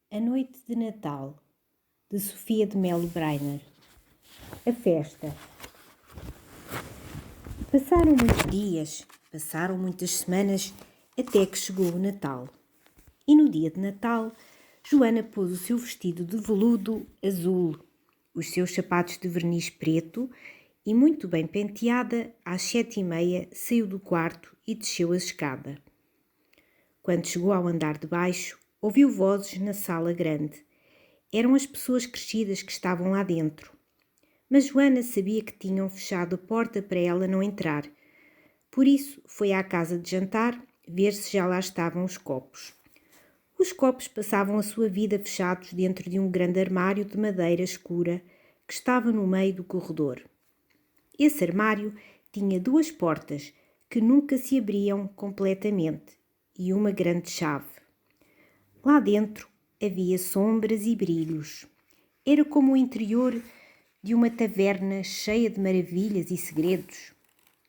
A Noite de Natal, de Sofia de Melo Breiner. A festa. Passaram muitos dias, passaram muitas semanas, até que chegou o Natal. E no dia de Natal, Joana pôs o seu vestido de veludo azul, os seus sapatos de verniz preto e, muito bem penteada, às 7h30 saiu do quarto e desceu a escada. Quando chegou ao andar de baixo, ouviu vozes na sala grande. Eram as pessoas crescidas que estavam lá dentro. Mas Joana sabia que tinham fechado a porta para ela não entrar. Por isso, foi à casa de jantar ver se já lá estavam os copos. Os copos passavam a sua vida fechados dentro de um grande armário de madeira escura que estava no meio do corredor. Esse armário tinha 2 portas que nunca se abriam completamente e uma grande chave. Lá dentro havia sombras e brilhos. Era como o interior de uma taverna cheia de maravilhas e segredos.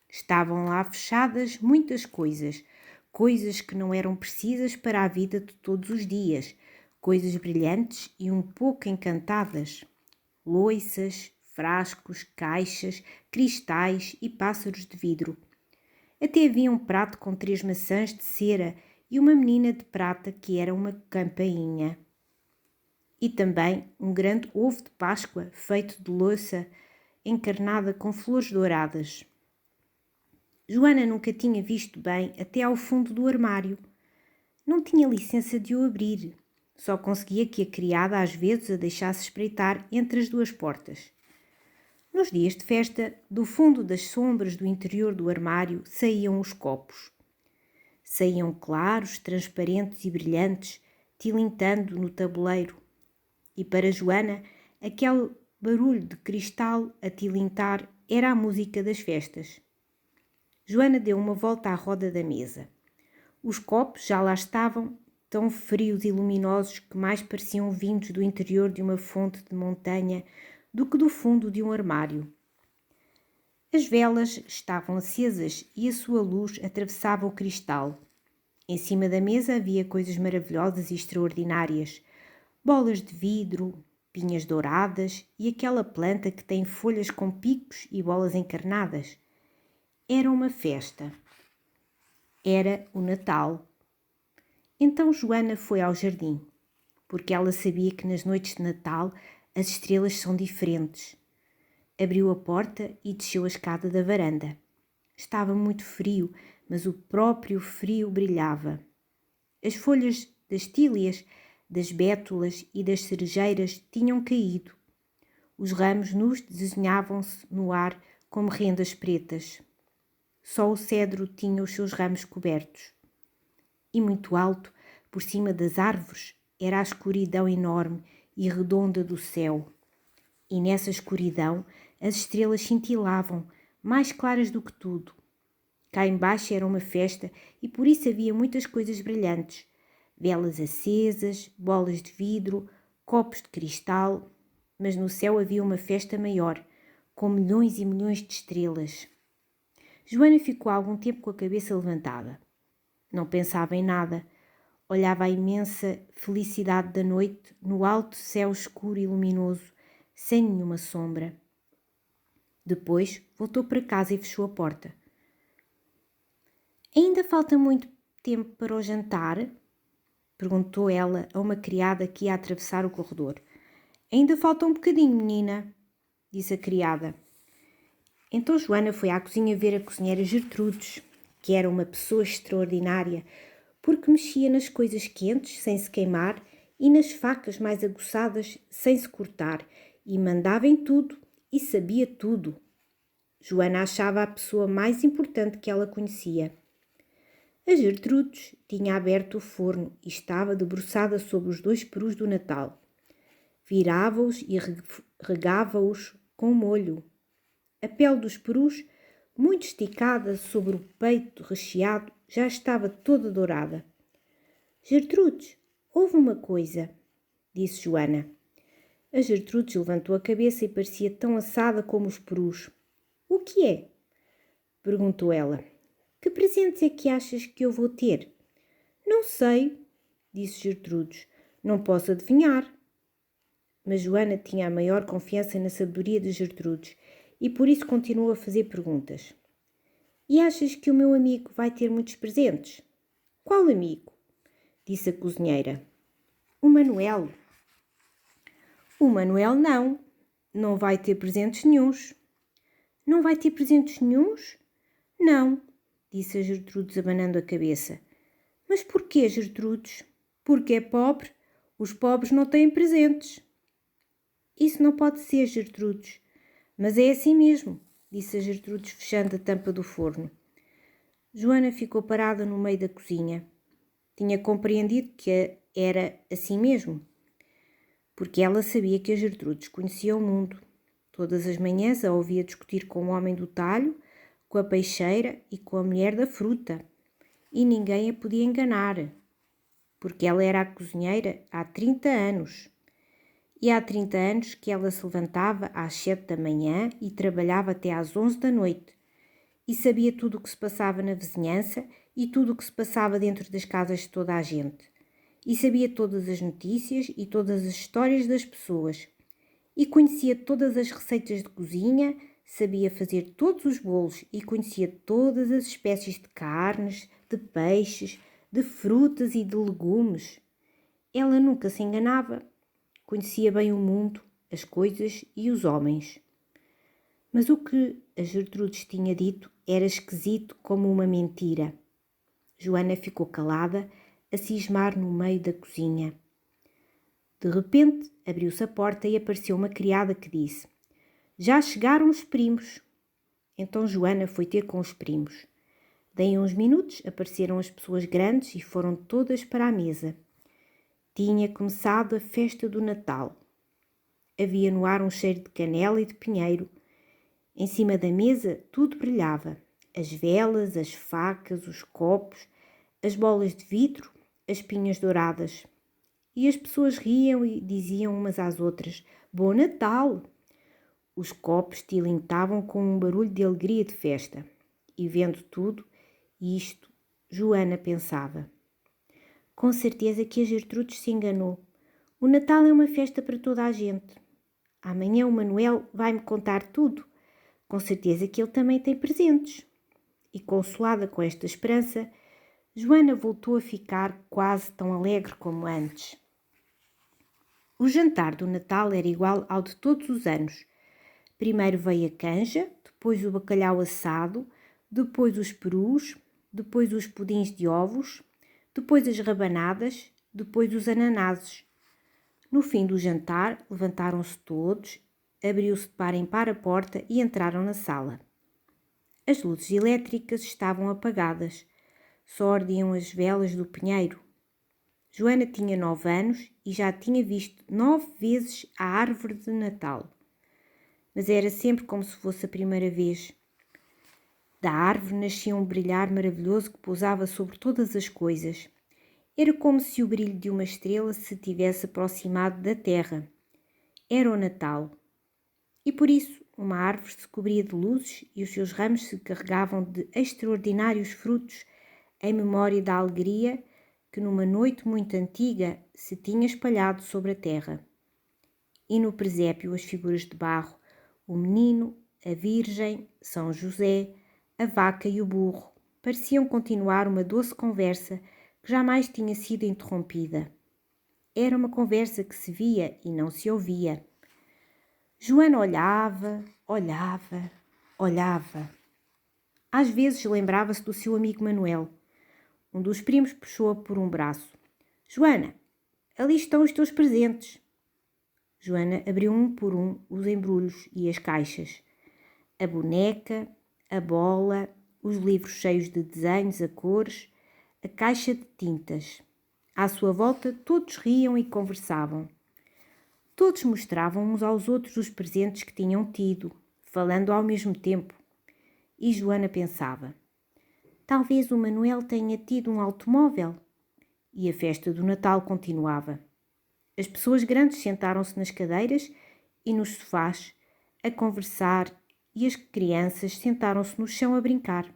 Estavam lá fechadas muitas coisas, coisas que não eram precisas para a vida de todos os dias, coisas brilhantes e um pouco encantadas. Louças, frascos, caixas, cristais e pássaros de vidro. Até havia um prato com 3 maçãs de cera e uma menina de prata que era uma campainha. E também um grande ovo de Páscoa feito de louça encarnada com flores douradas. Joana nunca tinha visto bem até ao fundo do armário. Não tinha licença de o abrir. Só conseguia que a criada às vezes a deixasse espreitar entre as 2 portas. Nos dias de festa, do fundo das sombras do interior do armário saíam os copos. Saíam claros, transparentes e brilhantes, tilintando no tabuleiro. E para Joana, aquele barulho de cristal a tilintar era a música das festas. Joana deu uma volta à roda da mesa. Os copos já lá estavam, tão frios e luminosos que mais pareciam vindos do interior de uma fonte de montanha do que do fundo de um armário. As velas estavam acesas e a sua luz atravessava o cristal. Em cima da mesa havia coisas maravilhosas e extraordinárias. Bolas de vidro, pinhas douradas e aquela planta que tem folhas com picos e bolas encarnadas. Era uma festa. Era o Natal. Então Joana foi ao jardim, porque ela sabia que nas noites de Natal as estrelas são diferentes. Abriu a porta e desceu a escada da varanda. Estava muito frio, mas o próprio frio brilhava. As folhas das tílias, das bétulas e das cerejeiras tinham caído. Os ramos nus desenhavam-se no ar como rendas pretas. Só o cedro tinha os seus ramos cobertos. E muito alto, por cima das árvores, era a escuridão enorme e redonda do céu. E nessa escuridão as estrelas cintilavam, mais claras do que tudo. Cá embaixo era uma festa e por isso havia muitas coisas brilhantes. Velas acesas, bolas de vidro, copos de cristal. Mas no céu havia uma festa maior, com milhões e milhões de estrelas. Joana ficou algum tempo com a cabeça levantada. Não pensava em nada. Olhava a imensa felicidade da noite no alto céu escuro e luminoso, sem nenhuma sombra. Depois voltou para casa e fechou a porta. Ainda falta muito tempo para o jantar? Perguntou ela a uma criada que ia atravessar o corredor. Ainda falta um bocadinho, menina, disse a criada. Então Joana foi à cozinha ver a cozinheira Gertrudes, que era uma pessoa extraordinária, porque mexia nas coisas quentes sem se queimar e nas facas mais aguçadas sem se cortar, e mandava em tudo e sabia tudo. Joana achava a pessoa mais importante que ela conhecia. A Gertrudes tinha aberto o forno e estava debruçada sobre os 2 perus do Natal. Virava-os e regava-os com molho. A pele dos perus, muito esticada sobre o peito recheado, já estava toda dourada. Gertrudes, houve uma coisa, disse Joana. A Gertrudes levantou a cabeça e parecia tão assada como os perus. O que é? Perguntou ela. Que presentes é que achas que eu vou ter? Não sei, disse Gertrudes. Não posso adivinhar. Mas Joana tinha a maior confiança na sabedoria de Gertrudes e por isso continuou a fazer perguntas. E achas que o meu amigo vai ter muitos presentes? Qual amigo? Disse a cozinheira. O Manuel. O Manuel não vai ter presentes nenhuns. Não vai ter presentes nenhuns? Não, disse a Gertrudes abanando a cabeça. Mas porquê, Gertrudes? Porque é pobre. Os pobres não têm presentes. Isso não pode ser, Gertrudes. Mas é assim mesmo, disse a Gertrudes fechando a tampa do forno. Joana ficou parada no meio da cozinha. Tinha compreendido que era assim mesmo, porque ela sabia que a Gertrudes conhecia o mundo. Todas as manhãs a ouvia discutir com o homem do talho, com a peixeira e com a mulher da fruta. E ninguém a podia enganar, porque ela era a cozinheira há 30 anos. E há 30 anos que ela se levantava às 7 da manhã e trabalhava até às 11 da noite. E sabia tudo o que se passava na vizinhança e tudo o que se passava dentro das casas de toda a gente. E sabia todas as notícias e todas as histórias das pessoas. E conhecia todas as receitas de cozinha, sabia fazer todos os bolos e conhecia todas as espécies de carnes, de peixes, de frutas e de legumes. Ela nunca se enganava. Conhecia bem o mundo, as coisas e os homens. Mas o que a Gertrudes tinha dito era esquisito como uma mentira. Joana ficou calada, a cismar no meio da cozinha. De repente, abriu-se a porta e apareceu uma criada que disse: Já chegaram os primos. Então Joana foi ter com os primos. Daí a uns minutos apareceram as pessoas grandes e foram todas para a mesa. Tinha começado a festa do Natal. Havia no ar um cheiro de canela e de pinheiro. Em cima da mesa tudo brilhava. As velas, as facas, os copos, as bolas de vidro, as pinhas douradas. E as pessoas riam e diziam umas às outras: Bom Natal! Os copos tilintavam com um barulho de alegria de festa. E vendo tudo isto, Joana pensava: Com certeza que a Gertrudes se enganou. O Natal é uma festa para toda a gente. Amanhã o Manuel vai-me contar tudo. Com certeza que ele também tem presentes. E consolada com esta esperança, Joana voltou a ficar quase tão alegre como antes. O jantar do Natal era igual ao de todos os anos. Primeiro veio a canja, depois o bacalhau assado, depois os perus, depois os pudins de ovos, depois as rabanadas, depois os ananases. No fim do jantar, levantaram-se todos, abriu-se de par em par a porta e entraram na sala. As luzes elétricas estavam apagadas, só ardiam as velas do pinheiro. Joana tinha 9 anos e já tinha visto 9 vezes a árvore de Natal. Mas era sempre como se fosse a primeira vez. Da árvore nascia um brilhar maravilhoso que pousava sobre todas as coisas. Era como se o brilho de uma estrela se tivesse aproximado da terra. Era o Natal. E por isso uma árvore se cobria de luzes e os seus ramos se carregavam de extraordinários frutos em memória da alegria que numa noite muito antiga se tinha espalhado sobre a terra. E no presépio as figuras de barro, o menino, a Virgem, São José, a vaca e o burro, pareciam continuar uma doce conversa que jamais tinha sido interrompida. Era uma conversa que se via e não se ouvia. Joana olhava. Às vezes lembrava-se do seu amigo Manuel. Um dos primos puxou-a por um braço. Joana, ali estão os teus presentes. Joana abriu um por um os embrulhos e as caixas. A boneca, a bola, os livros cheios de desenhos a cores, a caixa de tintas. À sua volta todos riam e conversavam. Todos mostravam uns aos outros os presentes que tinham tido, falando ao mesmo tempo. E Joana pensava: talvez o Manuel tenha tido um automóvel. E a festa do Natal continuava. As pessoas grandes sentaram-se nas cadeiras e nos sofás a conversar e as crianças sentaram-se no chão a brincar.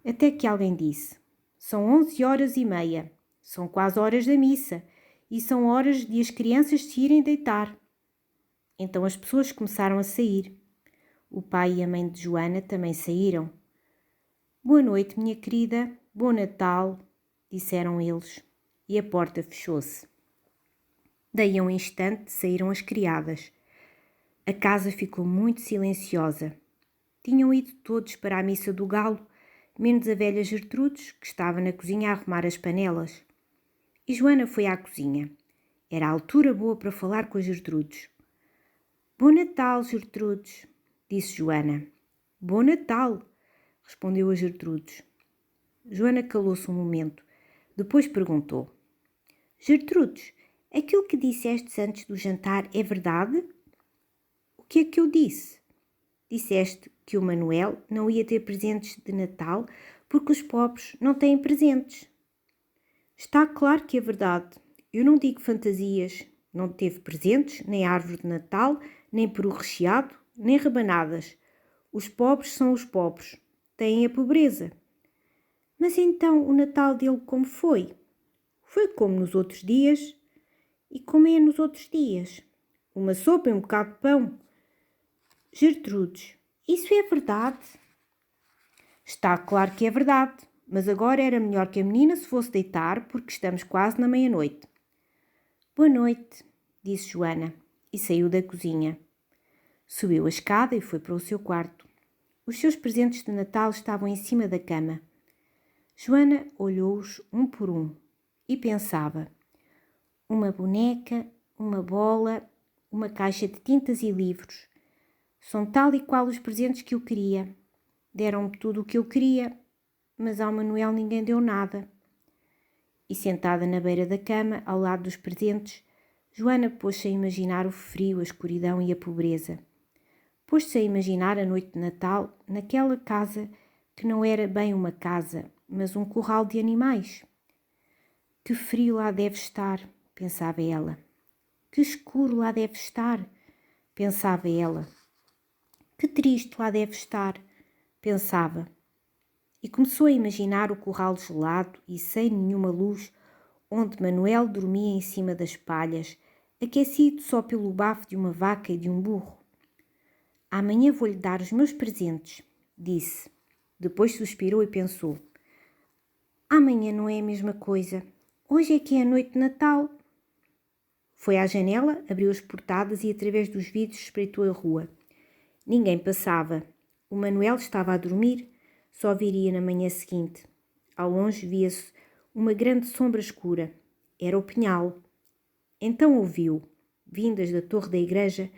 Até que alguém disse: são 11h30, são quase horas da missa e são horas de as crianças se irem deitar. Então as pessoas começaram a sair. O pai e a mãe de Joana também saíram. Boa noite, minha querida, bom Natal, disseram eles, e a porta fechou-se. Daí a um instante saíram as criadas. A casa ficou muito silenciosa. Tinham ido todos para a missa do galo, menos a velha Gertrudes, que estava na cozinha a arrumar as panelas. E Joana foi à cozinha. Era a altura boa para falar com a Gertrudes. Bom Natal, Gertrudes, disse Joana. Bom Natal, respondeu a Gertrudes. Joana calou-se um momento. Depois perguntou. Gertrudes, aquilo que disseste antes do jantar é verdade? O que é que eu disse? Disseste que o Manuel não ia ter presentes de Natal porque os pobres não têm presentes. Está claro que é verdade. Eu não digo fantasias. Não teve presentes, nem árvore de Natal, nem peru recheado, nem rabanadas. Os pobres são os pobres. Têm a pobreza. Mas então o Natal dele como foi? Foi como nos outros dias. E como é nos outros dias? Uma sopa e um bocado de pão. Gertrudes, isso é verdade? Está claro que é verdade, mas agora era melhor que a menina se fosse deitar porque estamos quase na meia-noite. Boa noite, disse Joana e saiu da cozinha. Subiu a escada e foi para o seu quarto. Os seus presentes de Natal estavam em cima da cama. Joana olhou-os um por um e pensava: uma boneca, uma bola, uma caixa de tintas e livros. São tal e qual os presentes que eu queria. Deram-me tudo o que eu queria, mas ao Manuel ninguém deu nada. E sentada na beira da cama, ao lado dos presentes, Joana pôs-se a imaginar o frio, a escuridão e a pobreza. Pôs-se a imaginar a noite de Natal naquela casa que não era bem uma casa, mas um curral de animais. Que frio lá deve estar, pensava ela. Que escuro lá deve estar, pensava ela. Que triste lá deve estar, pensava. E começou a imaginar o curral gelado e sem nenhuma luz, onde Manuel dormia em cima das palhas, aquecido só pelo bafo de uma vaca e de um burro. Amanhã vou-lhe dar os meus presentes, disse. Depois suspirou e pensou. Amanhã não é a mesma coisa. Hoje é que é a noite de Natal. Foi à janela, abriu as portadas e através dos vidros espreitou a rua. Ninguém passava. O Manuel estava a dormir, só viria na manhã seguinte. Ao longe via-se uma grande sombra escura. Era o pinhal. Então ouviu, vindas da torre da igreja,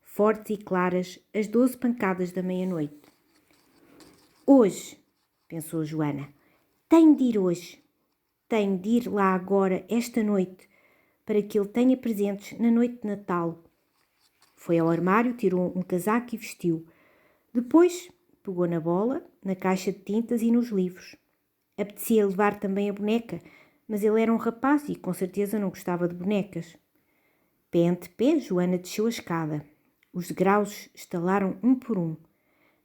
fortes e claras, as 12 pancadas da meia-noite. Hoje, pensou Joana, tenho de ir hoje. Tenho de ir lá agora, esta noite, para que ele tenha presentes na noite de Natal. Foi ao armário, tirou um casaco e vestiu. Depois pegou na bola, na caixa de tintas e nos livros. Apetecia levar também a boneca, mas ele era um rapaz e com certeza não gostava de bonecas. Pé ante pé, Joana desceu a escada. Os degraus estalaram um por um,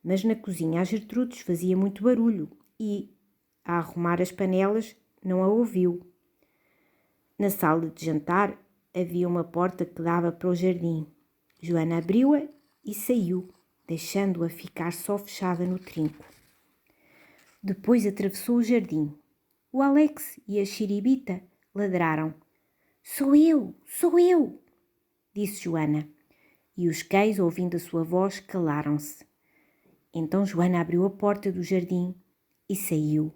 mas na cozinha a Gertrudes fazia muito barulho e, a arrumar as panelas, não a ouviu. Na sala de jantar havia uma porta que dava para o jardim. Joana abriu-a e saiu, deixando-a ficar só fechada no trinco. Depois atravessou o jardim. O Alex e a Xiribita ladraram. Sou eu, disse Joana. E os cães, ouvindo a sua voz, calaram-se. Então Joana abriu a porta do jardim e saiu.